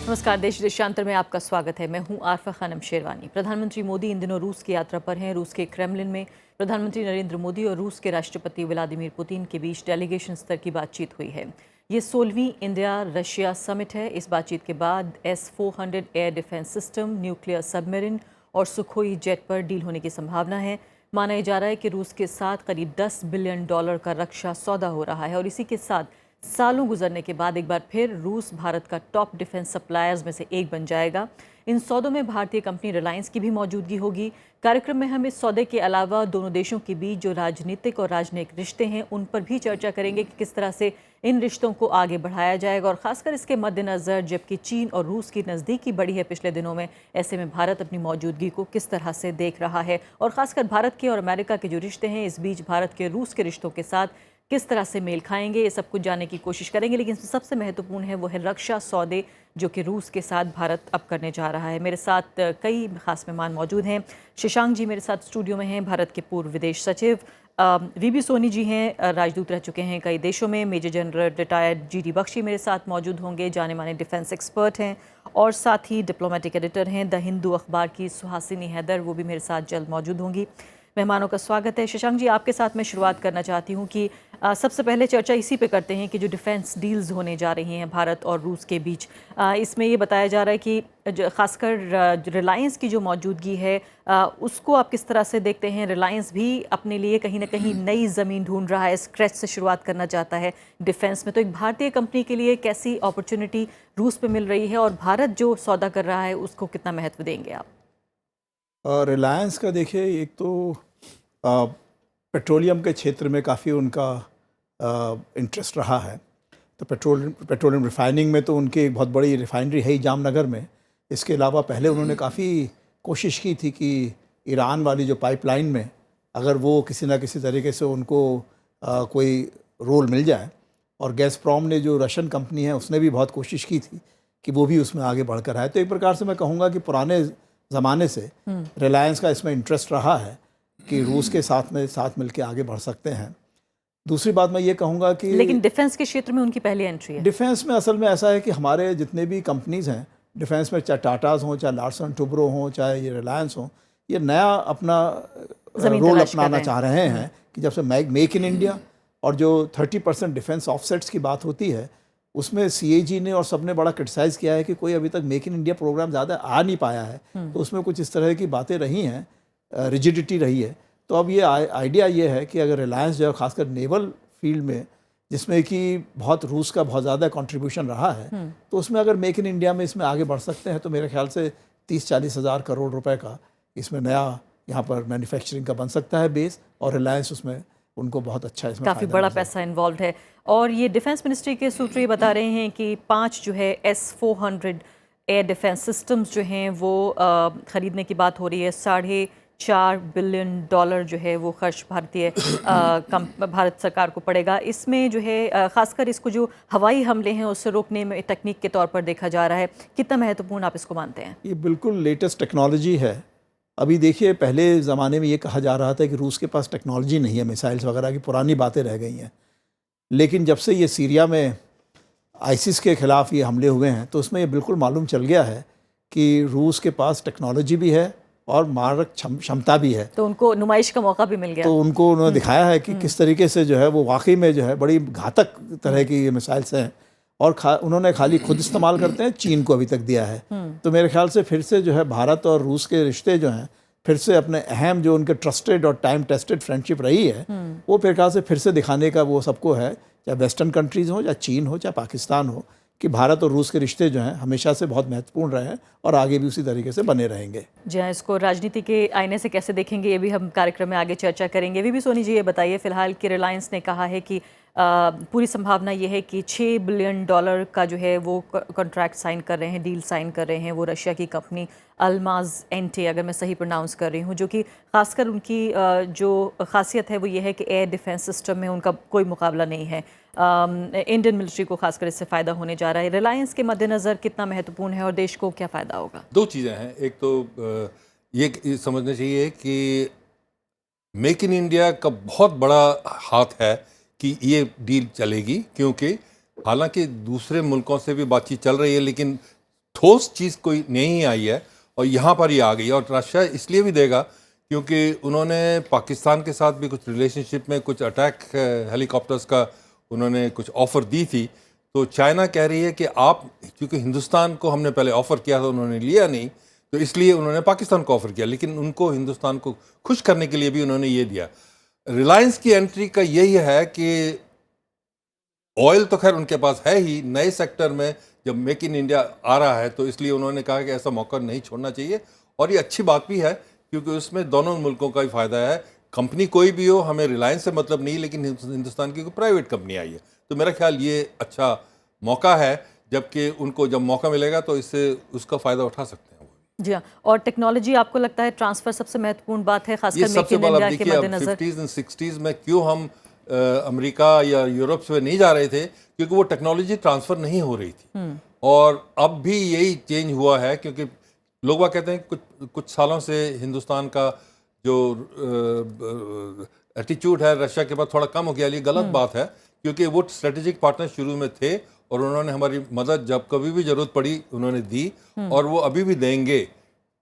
नमस्कार, देश देशांतर में आपका स्वागत है। मैं हूं आरफा खानम शेरवानी। प्रधानमंत्री मोदी इन दिनों रूस की यात्रा पर हैं। रूस के क्रेमलिन में प्रधानमंत्री नरेंद्र मोदी और रूस के राष्ट्रपति व्लादिमीर पुतिन के बीच डेलीगेशन स्तर की बातचीत हुई है। ये 16वीं इंडिया रशिया समिट है। इस बातचीत के बाद S-400 air defence system, nuclear submarine और सुखोई जेट पर डील होने की संभावना है। माना जा रहा है कि रूस के साथ करीब $10 बिलियन का रक्षा सौदा हो रहा है और इसी के साथ सालों गुजरने के बाद एक बार फिर रूस भारत का टॉप डिफेंस सप्लायर्स में से एक बन जाएगा। इन सौदों में भारतीय कंपनी रिलायंस की भी मौजूदगी होगी। कार्यक्रम में हम इस सौदे के अलावा दोनों देशों के बीच जो राजनीतिक और राजनयिक रिश्ते हैं उन पर भी चर्चा करेंगे कि किस तरह से इन रिश्तों को आगे बढ़ाया जाएगा और खासकर इसके मद्देनज़र जबकि चीन और रूस की नज़दीकी बढ़ी है पिछले दिनों में, ऐसे में भारत अपनी मौजूदगी को किस तरह से देख रहा है और खासकर भारत के और अमेरिका के जो रिश्ते हैं इस बीच भारत के रूस के रिश्तों के साथ किस तरह से मेल खाएंगे, ये सब कुछ जानने की कोशिश करेंगे। लेकिन सबसे महत्वपूर्ण है वो है रक्षा सौदे जो कि रूस के साथ भारत अब करने जा रहा है। मेरे साथ कई खास मेहमान मौजूद हैं। शशांक जी मेरे साथ स्टूडियो में हैं, भारत के पूर्व विदेश सचिव। वीबी सोनी जी हैं, राजदूत रह चुके हैं कई देशों में। Major general retired GD Bakshi मेरे साथ मौजूद होंगे, जाने माने डिफेंस एक्सपर्ट हैं। और साथ ही डिप्लोमेटिक एडिटर हैं द हिंदू अखबार की सुहासिनी हैदर, वो भी मेरे साथ जल्द मौजूद होंगी। मेहमानों का स्वागत है। शशांक जी, आपके साथ मैं शुरुआत करना चाहती हूं कि सबसे पहले चर्चा इसी पे करते हैं कि जो डिफेंस डील्स होने जा रही हैं भारत और रूस के बीच, इसमें ये बताया जा रहा है कि खासकर रिलायंस की जो मौजूदगी है उसको आप किस तरह से देखते हैं। रिलायंस भी अपने लिए कहीं ना कहीं नई ज़मीन ढूंढ रहा है, स्क्रैच से शुरुआत करना चाहता है डिफेंस में, तो एक भारतीय कंपनी के लिए कैसी अपॉर्चुनिटी रूस पे मिल रही है और भारत जो सौदा कर रहा है उसको कितना महत्व देंगे आप? रिलायंस का देखिए, एक तो पेट्रोलियम के क्षेत्र में काफ़ी उनका इंटरेस्ट रहा है। तो पेट्रोलियम रिफाइनिंग में तो उनकी एक बहुत बड़ी रिफाइनरी है ही जामनगर में। इसके अलावा पहले उन्होंने काफ़ी कोशिश की थी कि ईरान वाली जो पाइपलाइन में अगर वो किसी ना किसी तरीके से उनको कोई रोल मिल जाए, और गैसप्रॉम ने जो रशियन कंपनी है उसने भी बहुत कोशिश की थी कि वो भी उसमें आगे बढ़कर आए। तो एक प्रकार से मैं कहूँगा कि पुराने ज़माने से रिलायंस का इसमें इंटरेस्ट रहा है कि रूस के साथ मिलकर आगे बढ़ सकते हैं। दूसरी बात मैं ये कहूँगा कि लेकिन डिफेंस के क्षेत्र में उनकी पहली एंट्री है। डिफेंस में असल में ऐसा है कि हमारे जितने भी कंपनीज़ हैं डिफेंस में, चाहे टाटाज हों, चाहे लार्सन टुब्रो हों, चाहे ये रिलायंस हों, ये नया अपना रोल अपनाना चाह रहे हैं कि जब से मेक इन इंडिया और जो 30% डिफेंस ऑफसेट्स की बात होती है उसमें CAG ने और सबने बड़ा क्रिटिसाइज़ किया है कि कोई अभी तक मेक इन इंडिया प्रोग्राम ज़्यादा आ नहीं पाया है। तो उसमें कुछ इस तरह की बातें रही हैं, रिजिडिटी रही है। तो अब ये आइडिया ये है कि अगर रिलायंस जो है खासकर नेवल फील्ड में, जिसमें कि बहुत रूस का बहुत ज़्यादा कंट्रीब्यूशन रहा है, तो उसमें अगर मेक इन इंडिया में इसमें आगे बढ़ सकते हैं तो मेरे ख्याल से 30-40 हज़ार करोड़ रुपए का इसमें नया यहाँ पर मैन्युफैक्चरिंग का बन सकता है बेस, और रिलायंस उसमें उनको बहुत अच्छा इसमें काफ़ी बड़ा पैसा इन्वॉल्व है। और ये डिफेंस मिनिस्ट्री के सूत्र ये बता रहे हैं कि 5 जो है S-400 एयर डिफेंस सिस्टम्स जो हैं वो ख़रीदने की बात हो रही है। $4.5 बिलियन जो है वो खर्च भारत सरकार को पड़ेगा। इसमें जो है खासकर इसको जो हवाई हमले हैं उससे रोकने में तकनीक के तौर पर देखा जा रहा है। कितना महत्वपूर्ण आप इसको मानते हैं? ये बिल्कुल लेटेस्ट टेक्नोलॉजी है। अभी देखिए, पहले ज़माने में ये कहा जा रहा था कि रूस के पास टेक्नोलॉजी नहीं है, मिसाइल्स वगैरह की पुरानी बातें रह गई हैं। लेकिन जब से ये सीरिया में आईसिस के ख़िलाफ़ ये हमले हुए हैं तो उसमें ये बिल्कुल मालूम चल गया है कि रूस के पास टेक्नोलॉजी भी है और मारक क्षमता भी है। तो उनको नुमाइश का मौका भी मिल गया। तो उनको उन्होंने दिखाया है कि किस तरीके से जो है वो वाकई में जो है बड़ी घातक तरह की ये मिसाइल्स हैं, और उन्होंने खाली खुद इस्तेमाल करते हैं, चीन को अभी तक दिया है। तो मेरे ख्याल से फिर से जो है भारत और रूस के रिश्ते जो हैं फिर से अपने अहम जो उनके ट्रस्टेड और टाइम टेस्टेड फ्रेंडशिप रही है वो मेरे ख्याल से फिर से दिखाने का वो सबको है, चाहे वेस्टर्न कंट्रीज़ हो, चाहे चीन हो, चाहे पाकिस्तान हो, कि भारत और रूस के रिश्ते जो हैं हमेशा से बहुत महत्वपूर्ण रहे हैं और आगे भी उसी तरीके से बने रहेंगे। जी हाँ, इसको राजनीति के आईने से कैसे देखेंगे ये भी हम कार्यक्रम में आगे चर्चा करेंगे। वीबी सोनी जी, ये बताइए, फिलहाल कि रिलायंस ने कहा है कि पूरी संभावना ये है कि $6 बिलियन का जो है वो कॉन्ट्रैक्ट साइन कर रहे हैं, डील साइन कर रहे हैं वो रशिया की कंपनी अल्माज एंटे, अगर मैं सही प्रोनाउंस कर रही हूँ, जो कि खासकर उनकी जो खासियत है वो ये है कि एयर डिफेंस सिस्टम में उनका कोई मुकाबला नहीं है। इंडियन मिलिट्री को खासकर इससे फ़ायदा होने जा रहा है। रिलायंस के मद्देनज़र कितना महत्वपूर्ण है और देश को क्या फ़ायदा होगा? दो चीज़ें हैं। एक तो ये समझना चाहिए कि मेक इन इंडिया का बहुत बड़ा हाथ है कि ये डील चलेगी, क्योंकि हालांकि दूसरे मुल्कों से भी बातचीत चल रही है, लेकिन ठोस चीज़ कोई नहीं आई है और यहाँ पर ही आ गई। और रशिया इसलिए भी देगा क्योंकि उन्होंने पाकिस्तान के साथ भी कुछ रिलेशनशिप में कुछ अटैक हेलीकॉप्टर्स का उन्होंने कुछ ऑफ़र दी थी। तो चाइना कह रही है कि आप, क्योंकि हिंदुस्तान को हमने पहले ऑफ़र किया था, उन्होंने लिया नहीं, तो इसलिए उन्होंने पाकिस्तान को ऑफ़र किया, लेकिन उनको हिंदुस्तान को खुश करने के लिए भी उन्होंने ये दिया। रिलायंस की एंट्री का यही है कि ऑयल तो खैर उनके पास है ही, नए सेक्टर में जब मेक इन इंडिया आ रहा है तो इसलिए उन्होंने कहा कि ऐसा मौका नहीं छोड़ना चाहिए। और ये अच्छी बात भी है क्योंकि उसमें दोनों मुल्कों का ही फ़ायदा है। कंपनी कोई भी हो, हमें रिलायंस से मतलब नहीं, लेकिन हिंदुस्तान की कोई प्राइवेट कंपनी आई है, तो मेरा ख्याल ये अच्छा मौका है। जबकि उनको जब मौका मिलेगा तो इससे उसका फ़ायदा उठा सकते हैं वो। जी हाँ, और टेक्नोलॉजी आपको लगता है ट्रांसफ़र सबसे महत्वपूर्ण बात है, ये खासकर मेक सबसे इन बड़ा, इंडिया के देखिए अब मद्देनज़र? 50s एंड 60s में क्यों हम अमेरिका या यूरोप से नहीं जा रहे थे, क्योंकि वो टेक्नोलॉजी ट्रांसफ़र नहीं हो रही थी। और अब भी यही चेंज हुआ है क्योंकि लोग वह कहते हैं कुछ सालों से हिंदुस्तान का जो एटीट्यूड है रशिया के पास थोड़ा कम हो गया। ये गलत बात है क्योंकि वो स्ट्रेटेजिक पार्टनर शुरू में थे और उन्होंने हमारी मदद जब कभी भी ज़रूरत पड़ी उन्होंने दी और वो अभी भी देंगे।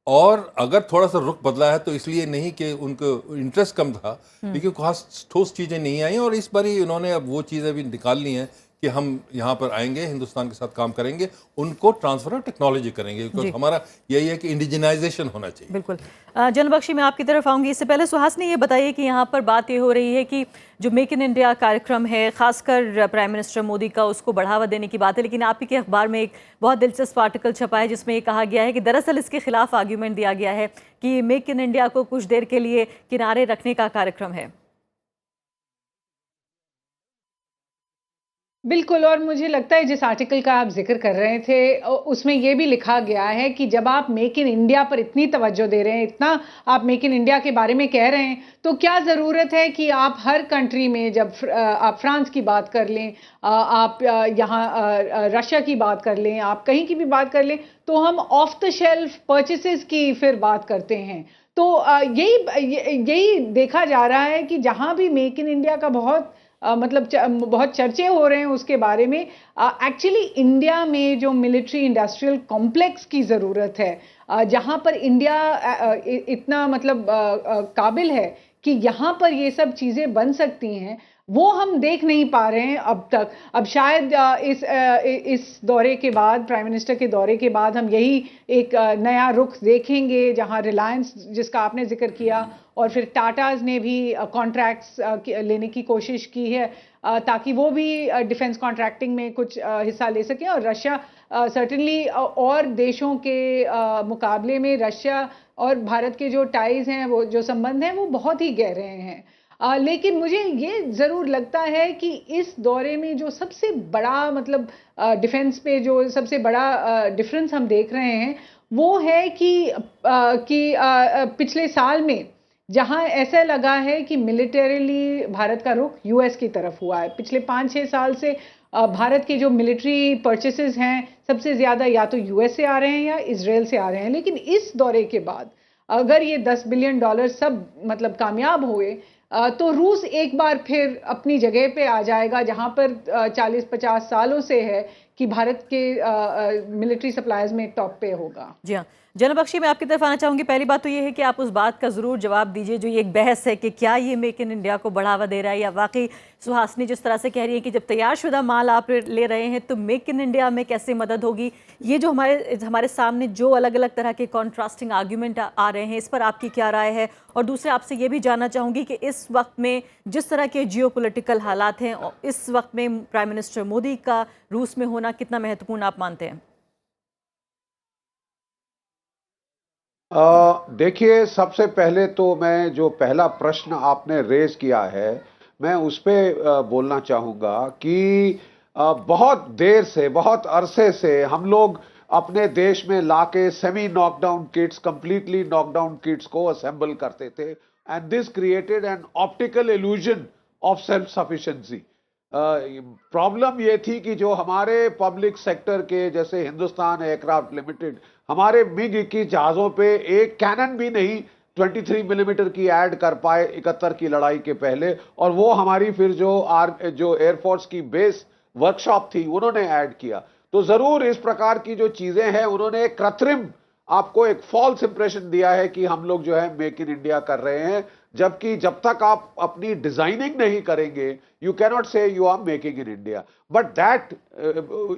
और अगर थोड़ा सा रुख बदला है तो इसलिए नहीं कि उनको इंटरेस्ट कम था, लेकिन खास ठोस चीज़ें नहीं आई और इस बार ही उन्होंने अब वो चीज़ें भी निकाल ली हैं कि हम यहाँ पर आएंगे, हिंदुस्तान के साथ काम करेंगे, उनको ट्रांसफर ऑफ टेक्नोलॉजी करेंगे, बिकॉज हमारा यही है कि इंडिजिनाइजेशन होना चाहिए। बिल्कुल। जनबख्शी, मैं आपकी तरफ आऊँगी। इससे पहले सुहासिनी, ये बताइए कि यहाँ पर बात ये हो रही है कि जो मेक इन इंडिया कार्यक्रम है, खासकर प्राइम मिनिस्टर मोदी का, उसको बढ़ावा देने की बात है, लेकिन आप ही के अखबार में एक बहुत दिलचस्प आर्टिकल छपा है जिसमें ये कहा गया है कि दरअसल इसके खिलाफ आर्ग्यूमेंट दिया गया है कि मेक इन इंडिया को कुछ देर के लिए किनारे रखने का कार्यक्रम है। बिल्कुल, और मुझे लगता है जिस आर्टिकल का आप ज़िक्र कर रहे थे उसमें ये भी लिखा गया है कि जब आप मेक इन इंडिया पर इतनी तवज्जो दे रहे हैं, इतना आप मेक इन इंडिया के बारे में कह रहे हैं, तो क्या ज़रूरत है कि आप हर कंट्री में जब आप फ्रांस की बात कर लें, आप यहाँ रशिया की बात कर लें, आप कहीं की भी बात कर लें, तो हम ऑफ द शेल्फ परचेसेस की फिर बात करते हैं। तो यही देखा जा रहा है कि जहाँ भी मेक इन इंडिया का मतलब बहुत चर्चे हो रहे हैं उसके बारे में, एक्चुअली इंडिया में जो मिलिट्री इंडस्ट्रियल कॉम्प्लेक्स की ज़रूरत है, जहाँ पर इंडिया इतना मतलब काबिल है कि यहाँ पर ये सब चीज़ें बन सकती हैं, वो हम देख नहीं पा रहे हैं अब तक। अब शायद इस दौरे के बाद, प्राइम मिनिस्टर के दौरे के बाद, हम यही एक नया रुख देखेंगे जहां रिलायंस, जिसका आपने जिक्र किया, और फिर टाटाज ने भी कॉन्ट्रैक्ट्स लेने की कोशिश की है ताकि वो भी डिफेंस कॉन्ट्रैक्टिंग में कुछ हिस्सा ले सकें। और रशिया सर्टेनली और देशों के मुकाबले में रशिया और भारत के जो टाइज हैं, वो जो संबंध हैं, वो बहुत ही गहरे हैं। लेकिन मुझे ये ज़रूर लगता है कि इस दौरे में जो सबसे बड़ा मतलब डिफेंस पे जो सबसे बड़ा डिफरेंस हम देख रहे हैं, वो है कि पिछले साल में जहां ऐसा लगा है कि मिलिटरीली भारत का रुख यूएस की तरफ हुआ है, पिछले 5-6 साल से भारत के जो मिलिट्री परचेसेस हैं सबसे ज़्यादा या तो यूएस से आ रहे हैं या इजराइल से आ रहे हैं। लेकिन इस दौरे के बाद अगर ये $10 बिलियन सब मतलब कामयाब हुए, तो रूस एक बार फिर अपनी जगह पे आ जाएगा जहां पर 40-50 सालों से है कि भारत के मिलिट्री सप्लाईज में टॉप पे होगा। जी हाँ, जनबख्शी, मैं आपकी तरफ आना चाहूँगी। पहली बात तो ये है कि आप उस बात का ज़रूर जवाब दीजिए जो ये एक बहस है कि क्या ये मेक इन इंडिया को बढ़ावा दे रहा है, या वाकई सुहासिनी जिस तरह से कह रही है कि जब तैयारशुदा माल आप ले रहे हैं तो मेक इन इंडिया में कैसे मदद होगी। ये जो हमारे सामने जो अलग अलग तरह के कॉन्ट्रास्टिंग आर्ग्यूमेंट आ रहे हैं, इस पर आपकी क्या राय है। और दूसरे, आपसे ये भी जानना चाहूँगी कि इस वक्त में जिस तरह के जियोपॉलिटिकल हालात हैं, इस वक्त में प्राइम मिनिस्टर मोदी का रूस में होना कितना महत्वपूर्ण आप मानते हैं? देखिए, सबसे पहले तो मैं जो पहला प्रश्न आपने रेज किया है, मैं उस पे बोलना चाहूँगा कि बहुत देर से, बहुत अरसे से हम लोग अपने देश में लाके semi knockdown kits, completely knockdown kits को असेंबल करते थे, and this created an optical illusion of self sufficiency. Problem ये थी कि जो हमारे पब्लिक सेक्टर के जैसे हिंदुस्तान एयरक्राफ्ट लिमिटेड, हमारे MiG-21 जहाज़ों पे एक कैनन भी नहीं 23 मिलीमीटर की ऐड कर पाए 71 की लड़ाई के पहले, और वो हमारी फिर जो एयरफोर्स की बेस वर्कशॉप थी उन्होंने ऐड किया। तो जरूर इस प्रकार की जो चीजें हैं उन्होंने एक कृत्रिम आपको एक फॉल्स इंप्रेशन दिया है कि हम लोग जो है मेक इन इंडिया कर रहे हैं, जबकि जब तक आप अपनी डिजाइनिंग नहीं करेंगे you can not say you are making in India. But that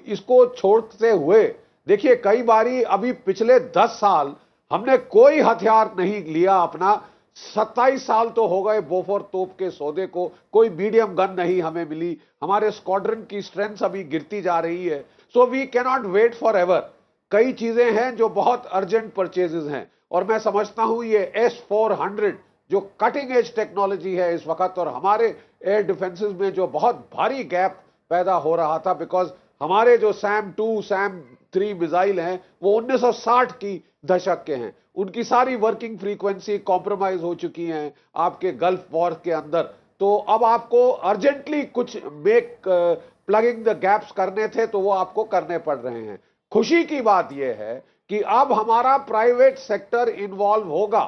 इसको छोड़ते हुए देखिए कई बारी अभी पिछले 10 साल हमने कोई हथियार नहीं लिया अपना, 27 साल तो हो गए बोफोर तोप के सौदे को, कोई मीडियम गन नहीं हमें मिली, हमारे स्क्वाड्रन की स्ट्रेंथ अभी गिरती जा रही है। So we can not wait forever. कई चीजें हैं जो बहुत अर्जेंट परचेजेस हैं और मैं समझता हूं ये S-400 जो कटिंग एज टेक्नोलॉजी है इस वक्त, और हमारे एयर डिफेंसेस में जो बहुत भारी गैप पैदा हो रहा था बिकॉज हमारे जो SAM-2 SAM-3 मिसाइल हैं वो 1960 की दशक के हैं, उनकी सारी वर्किंग फ्रीक्वेंसी कॉम्प्रोमाइज हो चुकी हैं आपके गल्फ वॉर के अंदर। तो अब आपको अर्जेंटली कुछ प्लगिंग द गैप्स करने थे तो वो आपको करने पड़ रहे हैं। खुशी की बात यह है कि अब हमारा प्राइवेट सेक्टर इन्वॉल्व होगा,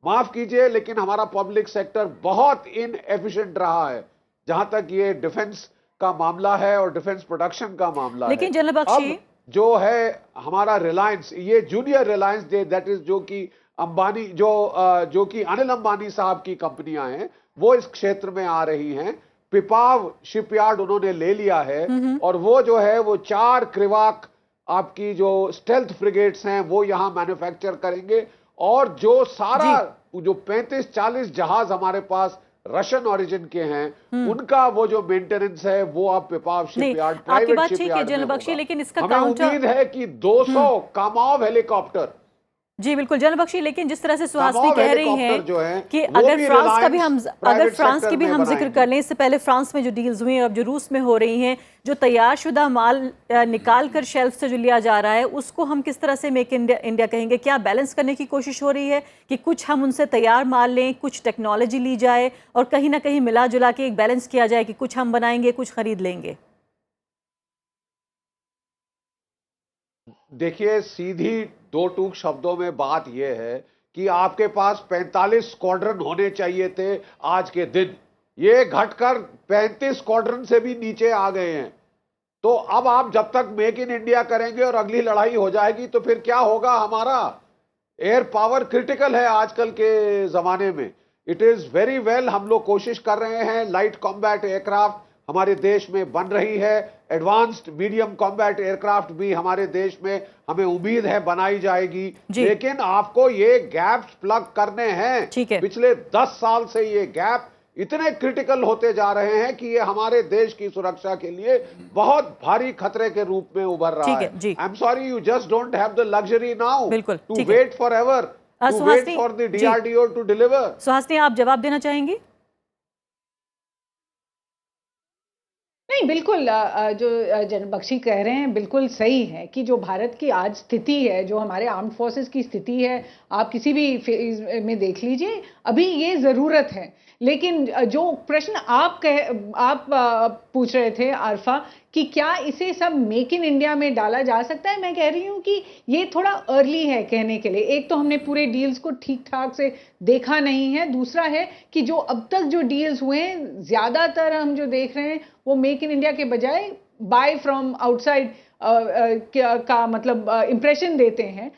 माफ कीजिए लेकिन हमारा पब्लिक सेक्टर बहुत इनएफिशिएंट रहा है जहां तक ये डिफेंस का मामला है और डिफेंस प्रोडक्शन का मामला लेकिन है। जनरल बख्शी अब जो है हमारा रिलायंस, ये जूनियर रिलायंस दैट इज जो कि अंबानी जो कि अनिल अंबानी साहब की कंपनियां हैं वो इस क्षेत्र में आ रही हैं। पिपाव शिपयार्ड उन्होंने ले लिया है और वो जो है वो 4 क्रिवाक आपकी जो स्टेल्थ फ्रिगेट्स हैं वो यहां मैन्युफैक्चर करेंगे, और जो सारा जो 35-40 जहाज हमारे पास रशियन ओरिजिन के हैं उनका वो जो मेंटेनेंस है वो आप पिपाव शिपयार्ड प्राइवेट शिपयार्ड में होगा। लेकिन इसका हमें उम्मीद है कि 200 कामाव हेलीकॉप्टर, जी बिल्कुल जनरल बख्शी, लेकिन जिस तरह से सुहासिनी कह रही हैं कि वो अगर भी फ्रांस का भी रिलायंस फ्रांस की भी हम जिक्र बनाएंगे। कर लें, इससे पहले फ्रांस में जो डील्स हुई हैं अब जो रूस में हो रही हैं, जो तैयारशुदा माल निकाल कर शेल्फ से जो लिया जा रहा है उसको हम किस तरह से मेक इंडिया कहेंगे? क्या बैलेंस करने की कोशिश हो रही है कि कुछ हम उनसे तैयार माल लें, कुछ टेक्नोलॉजी ली जाए और कहीं ना कहीं मिला जुला के एक बैलेंस किया जाए कि कुछ हम बनाएंगे कुछ खरीद लेंगे? देखिए सीधी 2 टूक शब्दों में बात यह है कि आपके पास 45 स्क्वाड्रन होने चाहिए थे आज के दिन, ये घटकर 35 स्क्वाड्रन से भी नीचे आ गए हैं। तो अब आप जब तक मेक इन इंडिया करेंगे और अगली लड़ाई हो जाएगी तो फिर क्या होगा? हमारा एयर पावर क्रिटिकल है आजकल के जमाने में। इट इज वेरी वेल, हम लोग कोशिश कर रहे हैं, लाइट कॉम्बैट एयरक्राफ्ट हमारे देश में बन रही है, एडवांस्ड मीडियम कॉम्बैट एयरक्राफ्ट भी हमारे देश में हमें उम्मीद है बनाई जाएगी, लेकिन आपको ये गैप्स प्लग करने हैं। पिछले 10 साल से ये गैप इतने क्रिटिकल होते जा रहे हैं कि ये हमारे देश की सुरक्षा के लिए बहुत भारी खतरे के रूप में उभर रहा है। I am sorry, you just don't have the luxury now to wait forever, to wait for the DRDO to deliver. Suhasini, आप जवाब देना चाहेंगी? नहीं, बिल्कुल जो जनरल बख्शी कह रहे हैं बिल्कुल सही है कि जो भारत की आज स्थिति है, जो हमारे आर्म्ड फोर्सेस की स्थिति है, आप किसी भी फेज में देख लीजिए, अभी ये ज़रूरत है। लेकिन जो प्रश्न आप पूछ रहे थे आरफा कि क्या इसे सब मेक इन इंडिया में डाला जा सकता है, मैं कह रही हूँ कि ये थोड़ा अर्ली है कहने के लिए। एक तो हमने पूरे डील्स को ठीक ठाक से देखा नहीं है, दूसरा है कि जो अब तक जो डील्स हुए हैं ज़्यादातर हम जो देख रहे हैं वो मेक इन इंडिया के बजाय बाय फ्रॉम आउटसाइड का मतलब इम्प्रेशन देते हैं।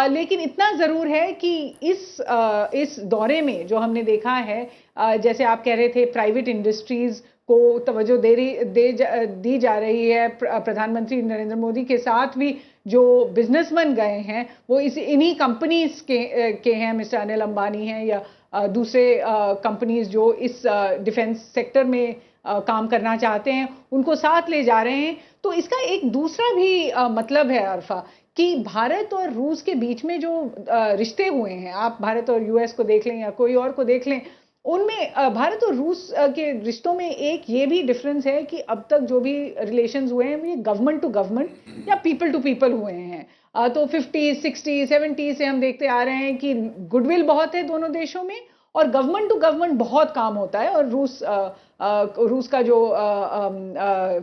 लेकिन इतना ज़रूर है कि इस दौरे में जो हमने देखा है, जैसे आप कह रहे थे प्राइवेट इंडस्ट्रीज़ को तवज्जो दी जा रही है। प्रधानमंत्री नरेंद्र मोदी के साथ भी जो बिजनेसमैन गए हैं वो इन्हीं कंपनीज के हैं, मिस्टर अनिल अंबानी हैं या दूसरे कंपनीज जो इस डिफेंस सेक्टर में काम करना चाहते हैं, उनको साथ ले जा रहे हैं। तो इसका एक दूसरा भी मतलब है अरफा कि भारत और रूस के बीच में जो रिश्ते हुए हैं, आप भारत और US को देख लें या कोई और को देख लें, उनमें भारत और रूस के रिश्तों में एक ये भी डिफरेंस है कि अब तक जो भी रिलेशंस हुए हैं ये गवर्नमेंट टू गवर्नमेंट या पीपल टू पीपल हुए हैं। तो 50, 60, 70 से हम देखते आ रहे हैं कि गुडविल बहुत है दोनों देशों में और गवर्नमेंट टू गवर्नमेंट बहुत काम होता है। और रूस रूस का जो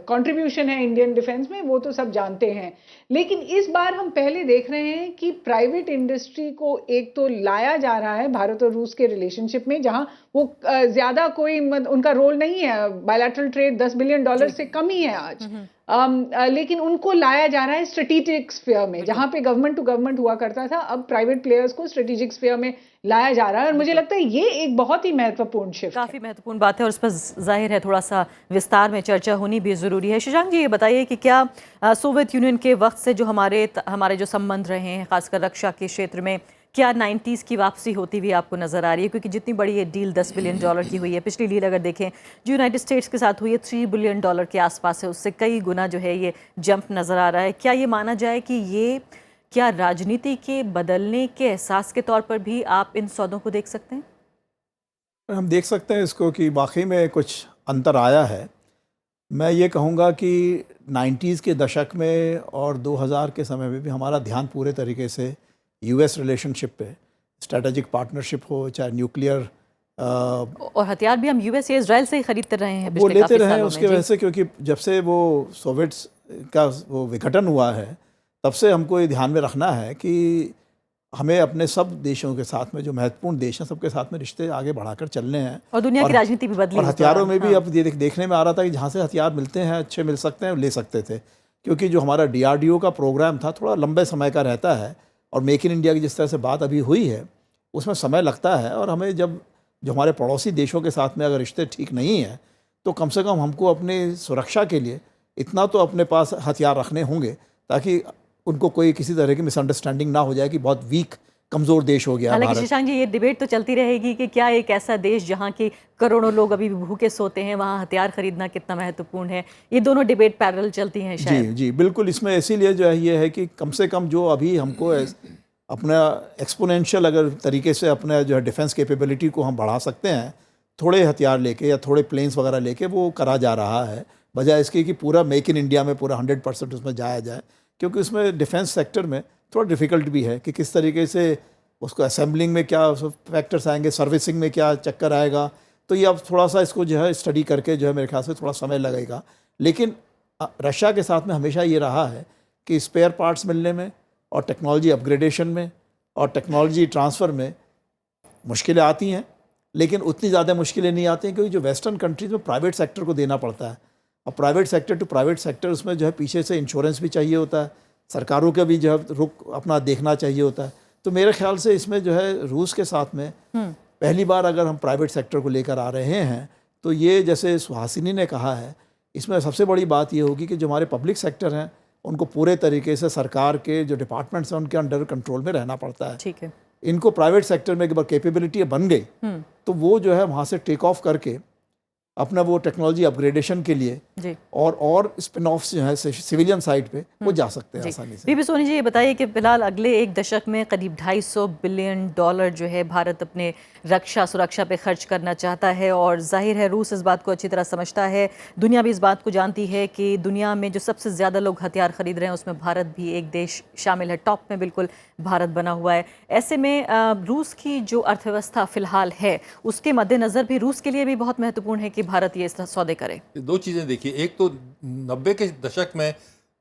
कंट्रीब्यूशन है इंडियन डिफेंस में, वो तो सब जानते हैं। लेकिन इस बार हम पहले देख रहे हैं कि प्राइवेट इंडस्ट्री को एक तो लाया जा रहा है भारत और रूस के रिलेशनशिप में, जहां वो ज्यादा कोई उनका रोल नहीं है, बायलैटरल ट्रेड $10 बिलियन से कम ही है आज। लेकिन उनको लाया जा रहा है स्ट्रेटेजिक स्फीयर में, जहां पे गवर्नमेंट टू गवर्नमेंट हुआ करता था, अब प्राइवेट प्लेयर्स को स्ट्रेटेजिक स्फीयर में लाया जा रहा है। और मुझे लगता है ये एक बहुत ही महत्वपूर्ण शिफ्ट है। काफ़ी महत्वपूर्ण बात है और उस पर जाहिर है थोड़ा सा विस्तार में चर्चा होनी भी ज़रूरी है। शशांक जी, ये बताइए कि क्या सोवियत यूनियन के वक्त से जो हमारे जो संबंध रहे हैं, खासकर रक्षा के क्षेत्र में, क्या 90s की वापसी होती हुई आपको नज़र आ रही है? क्योंकि जितनी बड़ी ये डील $10 बिलियन की हुई है, पिछली डील अगर देखें जो यूनाइटेड स्टेट्स के साथ हुई है $3 बिलियन के आसपास है, उससे कई गुना जो है ये जंप नज़र आ रहा है। क्या ये माना जाए कि ये क्या राजनीति के बदलने के एहसास के तौर पर भी आप इन सौदों को देख सकते हैं? हम देख सकते हैं इसको कि वाकई में कुछ अंतर आया है। मैं ये कहूँगा कि 90s के दशक में और 2000 के समय में भी हमारा ध्यान पूरे तरीके से यूएस रिलेशनशिप पे, स्ट्रेटेजिक पार्टनरशिप हो, चाहे न्यूक्लियर और हथियार भी हम यूएस या इजराइल से ही खरीदते रहे हैं वो पिछले लेते काफी रहे सालों में। उसके जी। वजह से, क्योंकि जब से वो सोवियट्स का वो विघटन हुआ है तब से हमको ये ध्यान में रखना है कि हमें अपने सब देशों के साथ में, जो महत्वपूर्ण देश हैं, सबके साथ में रिश्ते आगे बढ़ाकर चलने हैं। और दुनिया की राजनीति भी बदली और इस हथियारों दौरान, में भी हाँ। अब ये देखने में आ रहा था कि जहाँ से हथियार मिलते हैं, अच्छे मिल सकते हैं, ले सकते थे। क्योंकि जो हमारा DRDO का प्रोग्राम था थोड़ा लंबे समय का रहता है, और मेक इन इंडिया की जिस तरह से बात अभी हुई है उसमें समय लगता है। और हमें जब जो हमारे पड़ोसी देशों के साथ में अगर रिश्ते ठीक नहीं हैं तो कम से कम हमको अपनी सुरक्षा के लिए इतना तो अपने पास हथियार रखने होंगे ताकि उनको कोई किसी तरह की मिसअंडरस्टैंडिंग ना हो जाए कि बहुत वीक, कमज़ोर देश हो गया हालांकि भारत। शशांक जी, ये डिबेट तो चलती रहेगी कि क्या एक ऐसा देश जहां के करोड़ों लोग अभी भी भूखे सोते हैं, वहां हथियार खरीदना कितना महत्वपूर्ण है। ये दोनों डिबेट पैरेलल चलती हैं शायद। जी जी बिल्कुल। इसमें इसीलिए जो है ये है कि कम से कम जो अभी हमको अपना एक्सपोनेंशियल अगर तरीके से अपना जो है डिफेंस कैपेबिलिटी को हम बढ़ा सकते हैं, थोड़े हथियार लेके या थोड़े प्लेन्स वगैरह लेके, वो करा जा रहा है, बजाय इसके कि पूरा मेक इन इंडिया में पूरा 100% उसमें जाया जाए। क्योंकि उसमें डिफेंस सेक्टर में थोड़ा डिफ़िकल्ट भी है कि किस तरीके से उसको असेंबलिंग में क्या फैक्टर्स आएंगे, सर्विसिंग में क्या चक्कर आएगा। तो ये अब थोड़ा सा इसको जो है स्टडी करके जो है मेरे ख्याल से थोड़ा समय लगेगा। लेकिन रशिया के साथ में हमेशा ये रहा है कि स्पेयर पार्ट्स मिलने में और टेक्नोलॉजी अपग्रेडेशन में और टेक्नोलॉजी ट्रांसफ़र में मुश्किलें आती हैं, लेकिन उतनी ज़्यादा मुश्किलें नहीं आती हैं क्योंकि जो वेस्टर्न कंट्रीज़ में प्राइवेट सेक्टर को देना पड़ता है। और private sector to private sector, उसमें जो है पीछे से इंश्योरेंस भी चाहिए होता है, सरकारों का भी जो है रुख अपना देखना चाहिए होता है। तो मेरे ख्याल से इसमें जो है रूस के साथ में पहली बार अगर हम प्राइवेट सेक्टर को लेकर आ रहे हैं तो ये, जैसे सुहासिनी ने कहा है, इसमें सबसे बड़ी बात ये होगी कि जो हमारे पब्लिक सेक्टर हैं उनको पूरे तरीके से सरकार के जो डिपार्टमेंट्स हैं उनके अंडर कंट्रोल में रहना पड़ता है। ठीक है। इनको प्राइवेट सेक्टर में एक बार कैपेबिलिटी बन गई तो वो जो है वहाँ से टेक ऑफ करके अपना वो टेक्नोलॉजी अपग्रेडेशन के लिए जी। और स्पिन ऑफ्स जो है सिविलियन साइड पे वो जा सकते हैं आसानी से। बीबी सोनी जी, ये बताइए कि फिलहाल अगले एक दशक में करीब $250 बिलियन जो है भारत अपने रक्षा सुरक्षा पे खर्च करना चाहता है, और जाहिर है रूस इस बात को अच्छी तरह समझता है। दुनिया भी इस बात को जानती है कि दुनिया में जो सबसे ज़्यादा लोग हथियार खरीद रहे हैं उसमें भारत भी एक देश शामिल है, टॉप में बिल्कुल भारत बना हुआ है। ऐसे में रूस की जो अर्थव्यवस्था फ़िलहाल है उसके मद्देनज़र भी रूस के लिए भी बहुत महत्वपूर्ण है कि भारत ये सौदे करे। दो चीज़ें देखिए, एक तो 90 के दशक में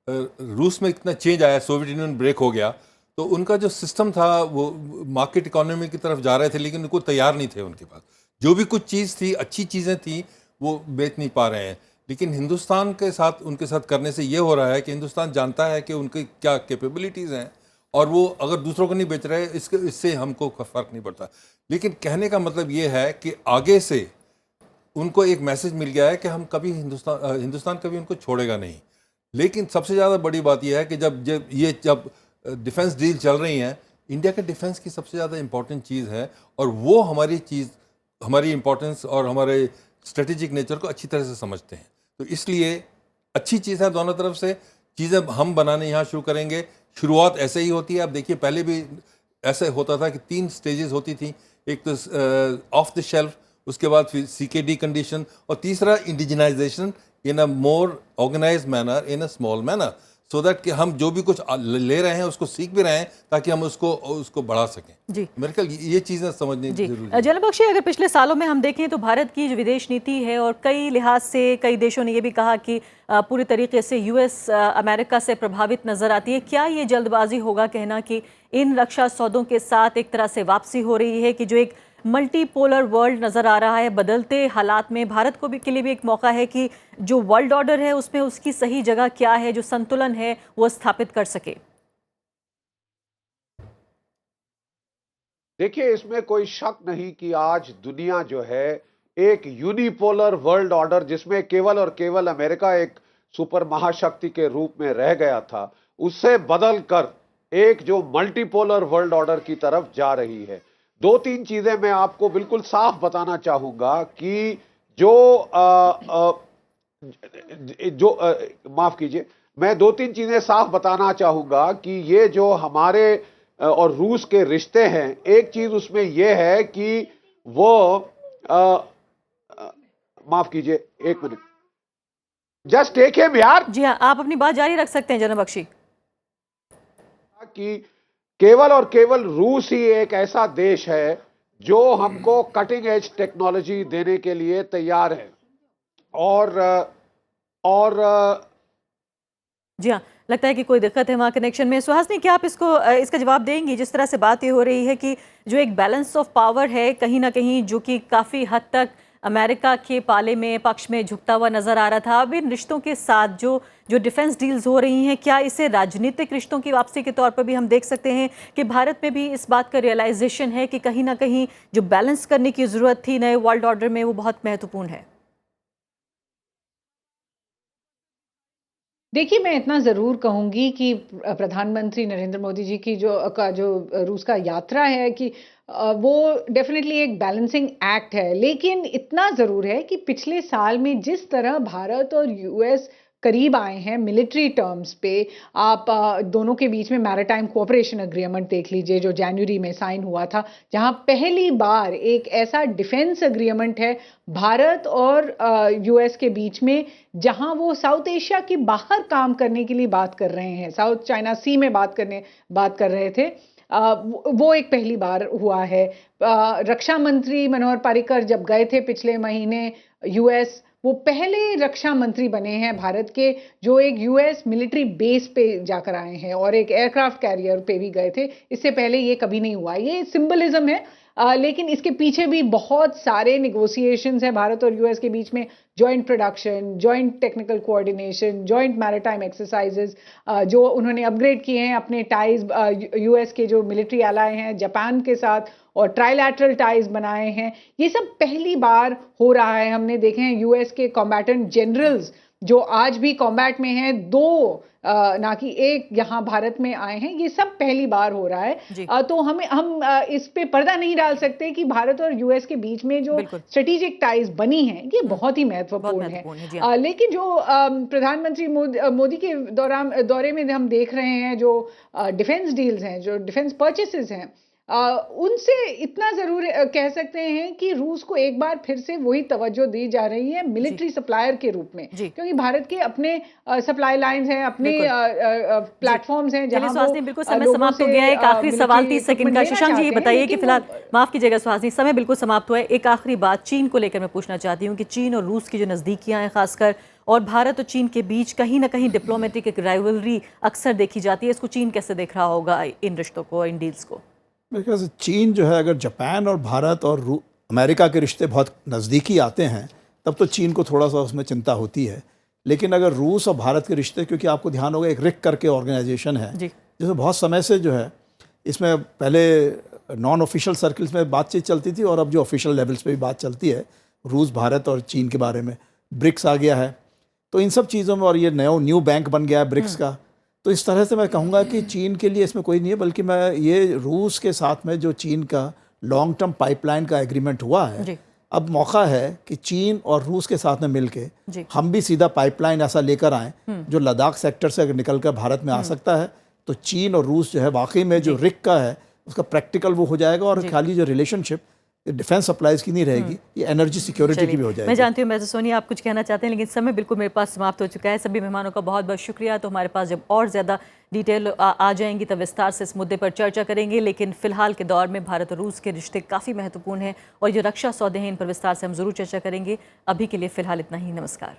रूस में इतना चेंज आया, सोवियत यूनियन ब्रेक हो गया, तो उनका जो सिस्टम था वो मार्केट इकोनॉमी की तरफ जा रहे थे, लेकिन उनको तैयार नहीं थे उनके पास। जो भी कुछ चीज़ थी, अच्छी चीज़ें थी, वो बेच नहीं पा रहे हैं। लेकिन हिंदुस्तान के साथ उनके साथ करने से ये हो रहा है कि हिंदुस्तान जानता है कि उनकी क्या कैपेबिलिटीज़ हैं, और वो अगर दूसरों को नहीं बेच रहे, इससे हमको फ़र्क नहीं पड़ता। लेकिन कहने का मतलब ये है कि आगे से उनको एक मैसेज मिल गया है कि हम कभी हिंदुस्तान कभी उनको छोड़ेगा नहीं। लेकिन सबसे ज़्यादा बड़ी बात यह है कि जब डिफेंस डील चल रही हैं, इंडिया के डिफेंस की सबसे ज़्यादा इंपॉर्टेंट चीज़ है, और वो हमारी इंपॉर्टेंस और हमारे स्ट्रेटेजिक नेचर को अच्छी तरह से समझते हैं। तो इसलिए अच्छी चीज़ है, दोनों तरफ से चीज़ें हम बनाने यहाँ शुरू करेंगे। शुरुआत ऐसे ही होती है। आप देखिए, पहले भी ऐसे होता था कि 3 स्टेजेस होती थी, एक तो ऑफ द शेल्फ, उसके बाद फिर CKD कंडीशन, और तीसरा indigenisation in a more organised manner, in a small manner. So that कि हम जो भी कुछ ले रहे हैं उसको सीख भी रहे हैं ताकि हम उसको बढ़ा सकें। जी मेरे ख्याल ये चीज़ें समझनी जी जरूरी है। जनरल बख्शी, अगर पिछले सालों में हम देखें तो भारत की जो विदेश नीति है और कई लिहाज से कई देशों ने ये भी कहा कि पूरी तरीके से यूएस अमेरिका से प्रभावित नजर आती है। क्या ये जल्दबाजी होगा कहना कि इन रक्षा सौदों के साथ एक तरह से वापसी हो रही है कि जो एक मल्टीपोलर वर्ल्ड नजर आ रहा है, बदलते हालात में भारत को भी के लिए भी एक मौका है कि जो वर्ल्ड ऑर्डर है उसमें उसकी सही जगह क्या है, जो संतुलन है वो स्थापित कर सके? देखिए, इसमें कोई शक नहीं कि आज दुनिया जो है एक यूनिपोलर वर्ल्ड ऑर्डर, जिसमें केवल और केवल अमेरिका एक सुपर महाशक्ति के रूप में रह गया था, उससे बदल कर एक जो मल्टीपोलर वर्ल्ड ऑर्डर की तरफ जा रही है। दो तीन चीजें मैं आपको बिल्कुल साफ बताना चाहूंगा कि माफ कीजिए, मैं दो तीन चीजें साफ बताना चाहूंगा कि ये जो हमारे और रूस के रिश्ते हैं, एक चीज उसमें यह है कि वो माफ कीजिए, एक मिनट, जस्ट टेक हिम यार। जी हाँ, आप अपनी बात जारी रख सकते हैं जनरल बख्शी। कि केवल और केवल रूस ही एक ऐसा देश है जो हमको कटिंग एज टेक्नोलॉजी देने के लिए तैयार है। और जी हाँ, लगता है कि कोई दिक्कत है वहाँ कनेक्शन में। सुहासिनी, क्या आप इसका जवाब देंगी? जिस तरह से बात ये हो रही है कि जो एक बैलेंस ऑफ पावर है कहीं ना कहीं, जो कि काफ़ी हद तक अमेरिका के पाले में पक्ष में झुकता हुआ नजर आ रहा था, अब इन रिश्तों के साथ जो डिफेंस डील्स हो रही हैं, क्या इसे राजनीतिक रिश्तों की वापसी के तौर पर भी हम देख सकते हैं कि भारत में भी इस बात का रियलाइजेशन है कि कहीं ना कहीं जो बैलेंस करने की ज़रूरत थी नए वर्ल्ड ऑर्डर में, वो बहुत महत्वपूर्ण है? देखिए, मैं इतना ज़रूर कहूँगी कि प्रधानमंत्री नरेंद्र मोदी जी की जो रूस का यात्रा है कि वो डेफिनेटली एक बैलेंसिंग एक्ट है। लेकिन इतना ज़रूर है कि पिछले साल में जिस तरह भारत और यूएस करीब आए हैं मिलिट्री टर्म्स पे, आप दोनों के बीच में मैरिटाइम कोऑपरेशन एग्रीमेंट देख लीजिए जो जनवरी में साइन हुआ था, जहां पहली बार एक ऐसा डिफेंस एग्रीमेंट है भारत और यूएस के बीच में, जहां वो साउथ एशिया के बाहर काम करने के लिए बात कर रहे हैं, साउथ चाइना सी में बात कर रहे थे। वो एक पहली बार हुआ है। रक्षा मंत्री मनोहर पर्रिकर जब गए थे पिछले महीने यूएस, वो पहले रक्षा मंत्री बने हैं भारत के जो एक यूएस मिलिट्री बेस पे जाकर आए हैं, और एक एयरक्राफ्ट कैरियर पे भी गए थे। इससे पहले ये कभी नहीं हुआ। ये सिंबलिज्म है, लेकिन इसके पीछे भी बहुत सारे निगोशिएशंस हैं भारत और यूएस के बीच में। Joint production, joint technical coordination, joint maritime exercises जो उन्होंने अपग्रेड किए हैं अपने टाइज यूएस के जो मिलिट्री एलाय हैं जापान के साथ, और ट्राइलैटरल टाइज बनाए हैं। ये सब पहली बार हो रहा है। हमने देखे हैं यूएस के कॉम्बैटेंट जनरल्स जो आज भी कॉम्बैट में हैं, दो ना कि एक यहाँ भारत में आए हैं। ये सब पहली बार हो रहा है। तो हम इस पे पर्दा नहीं डाल सकते कि भारत और यूएस के बीच में जो स्ट्रेटेजिक टाइज बनी हैं ये बहुत ही महत्वपूर्ण है। लेकिन जो प्रधानमंत्री मोदी के दौरे में हम देख रहे हैं, जो डिफेंस डील्स हैं, जो डिफेंस परचेसेस हैं, उनसे इतना जरूर कह सकते हैं कि रूस को एक बार फिर से वही तवज्जो दी जा रही है मिलिट्री सप्लायर के रूप में, क्योंकि भारत के अपने सप्लाई लाइंस हैं, अपने प्लेटफॉर्म्स हैं जहां वो बिल्कुल समय समाप्त हो गया है। एक आखिरी सवाल 30 सेकंड का। शशांक जी, ये बताइए कि फिलहाल, माफ कीजिएगा सुहासिनी, समय बिल्कुल समाप्त हुआ है। एक आखिरी बात चीन को लेकर मैं पूछना चाहती हूँ कि चीन और रूस की जो नजदीकियां हैं खासकर, और भारत और चीन के बीच कहीं ना कहीं डिप्लोमेटिक एक राइवलरी अक्सर देखी जाती है, इसको चीन कैसे देख रहा होगा, इन रिश्तों को, इन डील्स को? मेरे ख्याल से चीन जो है, अगर जापान और भारत और अमेरिका के रिश्ते बहुत नज़दीकी आते हैं तब तो चीन को थोड़ा सा उसमें चिंता होती है। लेकिन अगर रूस और भारत के रिश्ते, क्योंकि आपको ध्यान होगा एक रिक करके ऑर्गेनाइजेशन है जिसमें बहुत समय से जो है, इसमें पहले नॉन ऑफिशियल सर्कल्स में बातचीत चलती थी और अब जो ऑफिशियल लेवल्स पे भी बात चलती है रूस, भारत और चीन के बारे में। ब्रिक्स आ गया है, तो इन सब चीज़ों में, और ये न्यू बैंक बन गया है ब्रिक्स का, तो इस तरह से मैं कहूँगा कि चीन के लिए इसमें कोई नहीं है, बल्कि मैं ये रूस के साथ में जो चीन का लॉन्ग टर्म पाइपलाइन का एग्रीमेंट हुआ है, अब मौका है कि चीन और रूस के साथ में मिलके हम भी सीधा पाइपलाइन ऐसा लेकर आएँ जो लद्दाख सेक्टर से अगर निकल कर भारत में आ सकता है, तो चीन और रूस जो है वाकई में जो रिक का है उसका प्रैक्टिकल वो हो जाएगा, और खाली जो रिलेशनशिप डिफेंस सप्लाईज की नहीं रहेगी, ये एनर्जी सिक्योरिटी की भी हो मैं जाएगी। जानती हूँ मैं सोनिया आप कुछ कहना चाहते हैं, लेकिन समय बिल्कुल मेरे पास समाप्त हो चुका है। सभी मेहमानों का बहुत बहुत शुक्रिया। तो हमारे पास जब और ज़्यादा डिटेल आ जाएंगी तब विस्तार से इस मुद्दे पर चर्चा करेंगे, लेकिन फिलहाल के दौर में भारत और रूस के रिश्ते काफ़ी महत्वपूर्ण हैं और ये रक्षा सौदे हैं, इन पर विस्तार से हम ज़रूर चर्चा करेंगे। अभी के लिए फ़िलहाल इतना ही। नमस्कार।